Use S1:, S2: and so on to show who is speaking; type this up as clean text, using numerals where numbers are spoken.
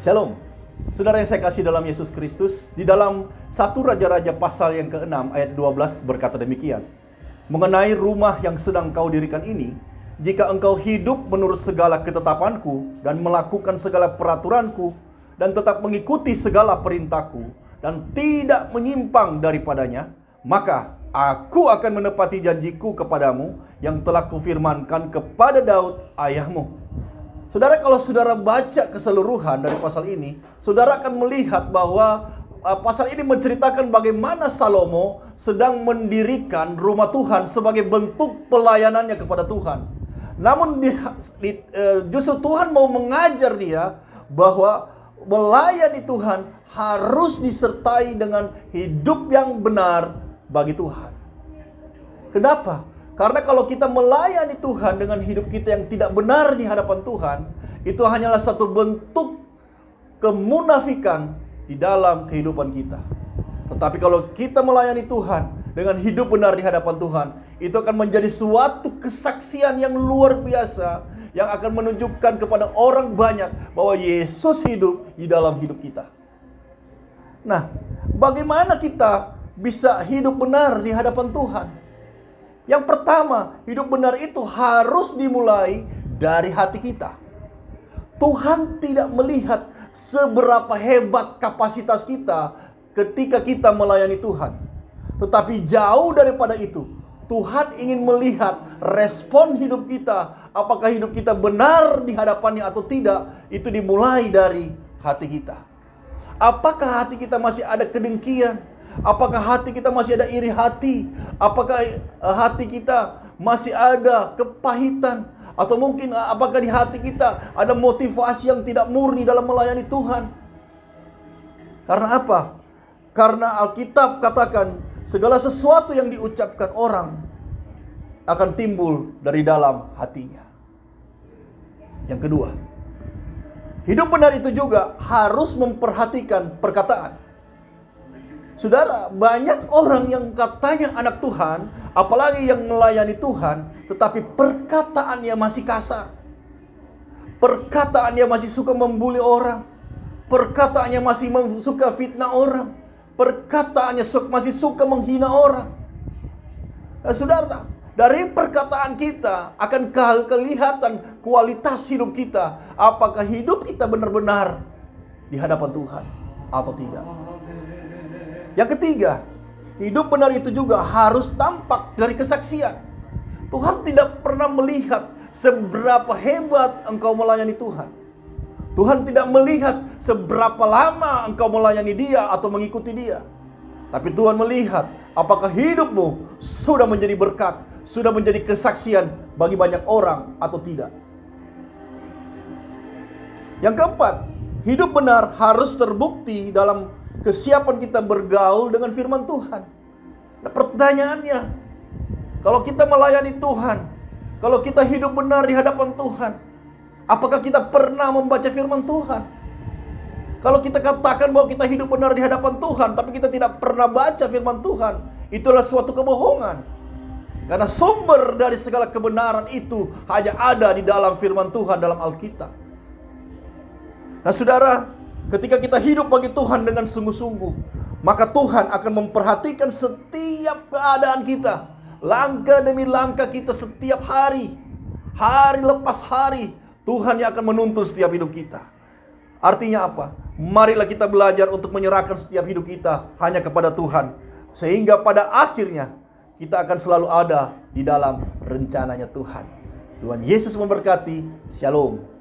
S1: Shalom. Saudara yang saya kasih dalam Yesus Kristus, di dalam 1 Raja-Raja pasal yang ke-6 ayat 12 berkata demikian. Mengenai rumah yang sedang kau dirikan ini, jika engkau hidup menurut segala ketetapanku dan melakukan segala peraturanku dan tetap mengikuti segala perintahku dan tidak menyimpang daripadanya, maka aku akan menepati janjiku kepadamu yang telah kufirmankan kepada Daud ayahmu. Saudara, kalau saudara baca keseluruhan dari pasal ini, saudara akan melihat bahwa pasal ini menceritakan bagaimana Salomo sedang mendirikan rumah Tuhan sebagai bentuk pelayanannya kepada Tuhan. Namun justru Tuhan mau mengajar dia bahwa melayani Tuhan harus disertai dengan hidup yang benar bagi Tuhan. Kenapa? Karena kalau kita melayani Tuhan dengan hidup kita yang tidak benar di hadapan Tuhan, itu hanyalah satu bentuk kemunafikan di dalam kehidupan kita. Tetapi kalau kita melayani Tuhan dengan hidup benar di hadapan Tuhan, itu akan menjadi suatu kesaksian yang luar biasa yang akan menunjukkan kepada orang banyak bahwa Yesus hidup di dalam hidup kita. Nah, bagaimana kita bisa hidup benar di hadapan Tuhan? Yang pertama, hidup benar itu harus dimulai dari hati kita. Tuhan tidak melihat seberapa hebat kapasitas kita ketika kita melayani Tuhan. Tetapi jauh daripada itu, Tuhan ingin melihat respon hidup kita. Apakah hidup kita benar di hadapannya atau tidak, itu dimulai dari hati kita. Apakah hati kita masih ada kedengkian? Apakah hati kita masih ada iri hati? Apakah hati kita masih ada kepahitan? Atau mungkin apakah di hati kita ada motivasi yang tidak murni dalam melayani Tuhan? Karena apa? Karena Alkitab katakan segala sesuatu yang diucapkan orang akan timbul dari dalam hatinya. Yang kedua, hidup benar itu juga harus memperhatikan perkataan. Saudara, banyak orang yang katanya anak Tuhan, apalagi yang melayani Tuhan, tetapi perkataannya masih kasar. Perkataannya masih suka membuli orang. Perkataannya masih suka fitnah orang. Perkataannya masih suka menghina orang. Nah, saudara, dari perkataan kita akan kelihatan kualitas hidup kita. Apakah hidup kita benar-benar di hadapan Tuhan atau tidak. Yang ketiga, hidup benar itu juga harus tampak dari kesaksian. Tuhan tidak pernah melihat seberapa hebat engkau melayani Tuhan. Tuhan tidak melihat seberapa lama engkau melayani Dia atau mengikuti Dia. Tapi Tuhan melihat apakah hidupmu sudah menjadi berkat, sudah menjadi kesaksian bagi banyak orang atau tidak. Yang keempat, hidup benar harus terbukti dalam kesiapan kita bergaul dengan firman Tuhan. Nah, pertanyaannya, kalau kita melayani Tuhan, kalau kita hidup benar di hadapan Tuhan, apakah kita pernah membaca firman Tuhan? Kalau kita katakan bahwa kita hidup benar di hadapan Tuhan, tapi kita tidak pernah baca firman Tuhan, itulah suatu kebohongan. Karena sumber dari segala kebenaran itu hanya ada di dalam firman Tuhan dalam Alkitab. Nah, saudara, ketika kita hidup bagi Tuhan dengan sungguh-sungguh, maka Tuhan akan memperhatikan setiap keadaan kita, langkah demi langkah kita setiap hari, hari lepas hari. Tuhan yang akan menuntun setiap hidup kita. Artinya apa? Marilah kita belajar untuk menyerahkan setiap hidup kita hanya kepada Tuhan, sehingga pada akhirnya kita akan selalu ada di dalam rencananya Tuhan. Tuhan Yesus memberkati. Shalom.